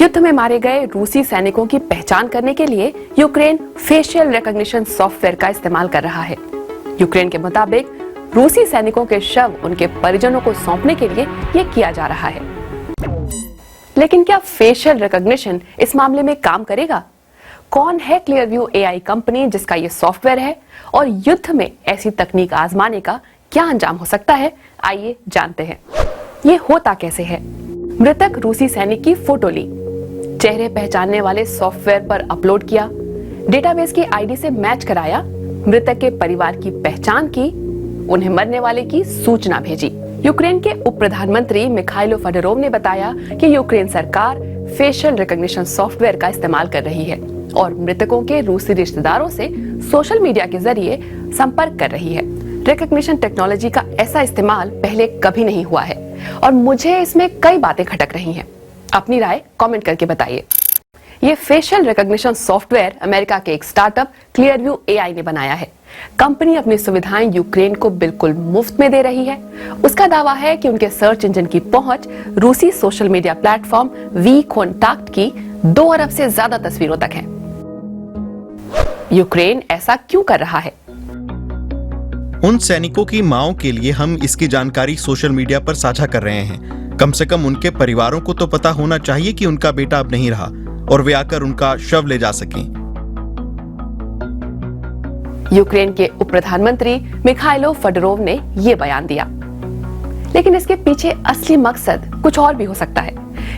युद्ध में मारे गए रूसी सैनिकों की पहचान करने के लिए यूक्रेन फेशियल रिकॉग्निशन सॉफ्टवेयर का इस्तेमाल कर रहा है। यूक्रेन के मुताबिक रूसी सैनिकों के शव उनके परिजनों को सौंपने के लिए यह किया जा रहा है। लेकिन क्या फेशियल रिकॉग्निशन इस मामले में काम करेगा? कौन है क्लियरव्यू एआई कंपनी जिसका ये सॉफ्टवेयर है और युद्ध में ऐसी तकनीक आजमाने का क्या अंजाम हो सकता है? आइए जानते हैं ये होता कैसे है। मृतक रूसी सैनिक की फोटो ली, चेहरे पहचानने वाले सॉफ्टवेयर पर अपलोड किया, डेटाबेस की आईडी से मैच कराया, मृतक के परिवार की पहचान की, उन्हें मरने वाले की सूचना भेजी। यूक्रेन के उप प्रधानमंत्री मिखाइलो फडोरोव ने बताया कि यूक्रेन सरकार फेशियल रिकॉग्निशन सॉफ्टवेयर का इस्तेमाल कर रही है और मृतकों के रूसी रिश्तेदारों से सोशल मीडिया के जरिए संपर्क कर रही है। रिकॉग्निशन टेक्नोलॉजी का ऐसा इस्तेमाल पहले कभी नहीं हुआ है और मुझे इसमें कई बातें खटक रही हैं। अपनी राय कमेंट करके बताइए। ये फेशियल रिकॉग्निशन सॉफ्टवेयर अमेरिका के एक स्टार्टअप क्लियरव्यू एआई ने बनाया है। कंपनी अपनी सुविधाएं यूक्रेन को बिल्कुल मुफ्त में दे रही है। उसका दावा है कि उनके सर्च इंजन की पहुंच रूसी सोशल मीडिया प्लेटफॉर्म वीकॉन्टैक्ट की 2 अरब से ज्यादा तस्वीरों तक है। यूक्रेन ऐसा क्यों कर रहा है? उन सैनिकों की मांओं के लिए हम इसकी जानकारी सोशल मीडिया पर साझा कर रहे हैं। कम से कम उनके परिवारों को तो पता होना चाहिए कि उनका बेटा अब नहीं रहा और वे आकर उनका शव ले जा सकें। यूक्रेन के उप प्रधानमंत्री मिखाइलो फडोरोव ने यह बयान दिया, लेकिन इसके पीछे असली मकसद कुछ और भी हो सकता है।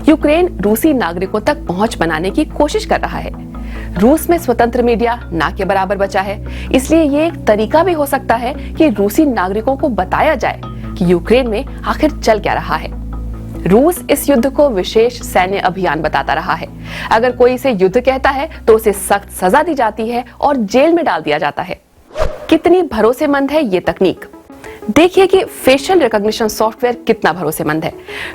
यूक्रेन रूसी नागरिकों तक पहुंच बनाने की कोशिश कर रहा है। रूस में स्वतंत्र मीडिया ना के बराबर बचा है, इसलिए ये एक तरीका भी हो सकता है कि रूसी नागरिकों को बताया जाए कि यूक्रेन में आखिर चल क्या रहा है। रूस इस युद्ध को विशेष सैन्य अभियान बताता रहा है। अगर कोई इसे युद्ध कहता है तो उसे सख्त सजा दी जाती है और जेल में डाल दिया जाता है। कितनी भरोसेमंद है ये तकनीक? देखिए कि फेशियल रिकॉग्निशन सॉफ्टवेयर कितना भरोसेमंद है।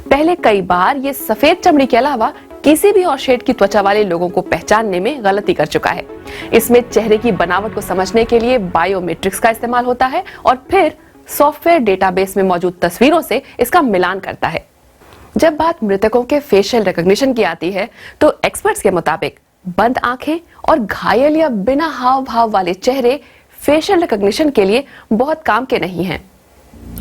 पहले कई बार ये सफेद चमड़ी के अलावा किसी भी और शेड की त्वचा वाले लोगों को पहचानने में गलती कर चुका है। इसमें चेहरे की बनावट को समझने के लिए बायोमेट्रिक्स का इस्तेमाल होता है और फिर सॉफ्टवेयर डेटाबेस में मौजूद तस्वीरों से इसका मिलान करता है। जब बात मृतकों के फेशियल रिकॉग्निशन की आती है तो एक्सपर्ट्स के मुताबिक बंद आंखें और घायल या बिना हाव भाव वाले चेहरे फेशियल रिकॉग्निशन के लिए बहुत काम के नहीं हैं।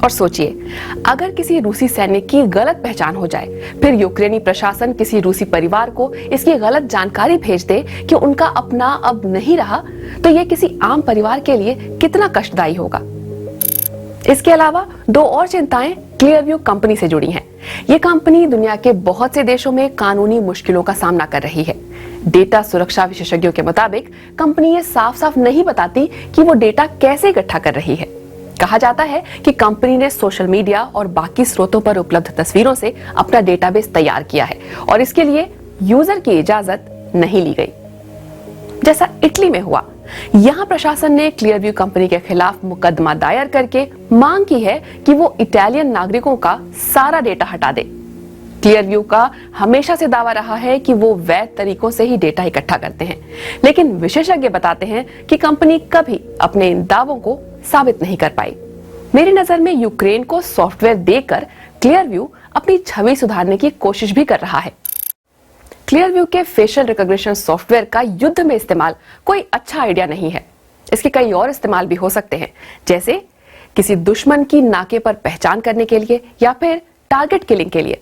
और सोचिए, अगर किसी रूसी सैनिक की गलत पहचान हो जाए, फिर यूक्रेनी प्रशासन किसी रूसी परिवार को इसकी गलत जानकारी भेज दे कि उनका अपना अब नहीं रहा, तो यह किसी आम परिवार के लिए कितना कष्टदायी होगा। इसके अलावा 2 और चिंताएं क्लियरव्यू कंपनी से जुड़ी हैं। ये कंपनी दुनिया के बहुत से देशों में कानूनी मुश्किलों का सामना कर रही है। डेटा सुरक्षा विशेषज्ञों के मुताबिक कंपनी ये साफ साफ नहीं बताती कि वो डेटा कैसे इकट्ठा कर रही है। कहा जाता है कि कंपनी ने सोशल मीडिया और बाकी स्रोतों पर उपलब्ध तस्वीरों से अपना डेटाबेस तैयार किया है और इसके लिए यूजर की इजाजत नहीं ली गई, जैसा इटली में हुआ। यहां प्रशासन ने क्लियरव्यू कंपनी के खिलाफ मुकदमा दायर करके मांग की है कि वो इटालियन नागरिकों का सारा डेटा हटा दे। क्लियरव्यू का हमेशा से दावा रहा है कि वो वैध तरीकों से ही डेटा इकट्ठा करते हैं, लेकिन विशेषज्ञ बताते हैं कि कंपनी कभी अपने इन दावों को साबित नहीं कर पाई। मेरी नजर में यूक्रेन को सॉफ्टवेयर देकर क्लियरव्यू अपनी छवि सुधारने की कोशिश भी कर रहा है। क्लियरव्यू के फेशियल रिकॉग्निशन सॉफ्टवेयर का युद्ध में इस्तेमाल कोई अच्छा आइडिया नहीं है। इसके कई और इस्तेमाल भी हो सकते हैं, जैसे किसी दुश्मन की नाके पर पहचान करने के लिए या फिर टारगेट किलिंग के लिए।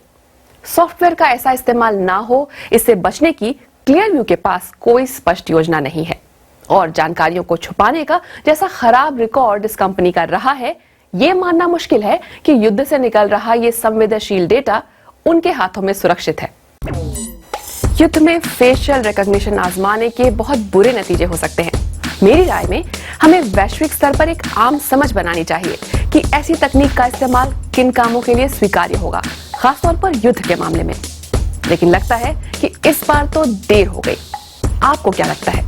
सॉफ्टवेयर का ऐसा इस्तेमाल ना हो, इससे बचने की क्लियरव्यू के पास कोई स्पष्ट योजना नहीं है और जानकारियों को छुपाने का जैसा खराब रिकॉर्ड इस कंपनी का रहा है, यह मानना मुश्किल है कि युद्ध से निकल रहा यह संवेदनशील डेटा उनके हाथों में सुरक्षित है। युद्ध में फेशियल रिकॉग्निशन आजमाने के बहुत बुरे नतीजे हो सकते हैं। मेरी राय में हमें वैश्विक स्तर पर एक आम समझ बनानी चाहिए कि ऐसी तकनीक का इस्तेमाल किन कामों के लिए स्वीकार्य होगा, खासतौर पर युद्ध के मामले में। लेकिन लगता है कि इस बार तो देर हो गई। आपको क्या लगता है?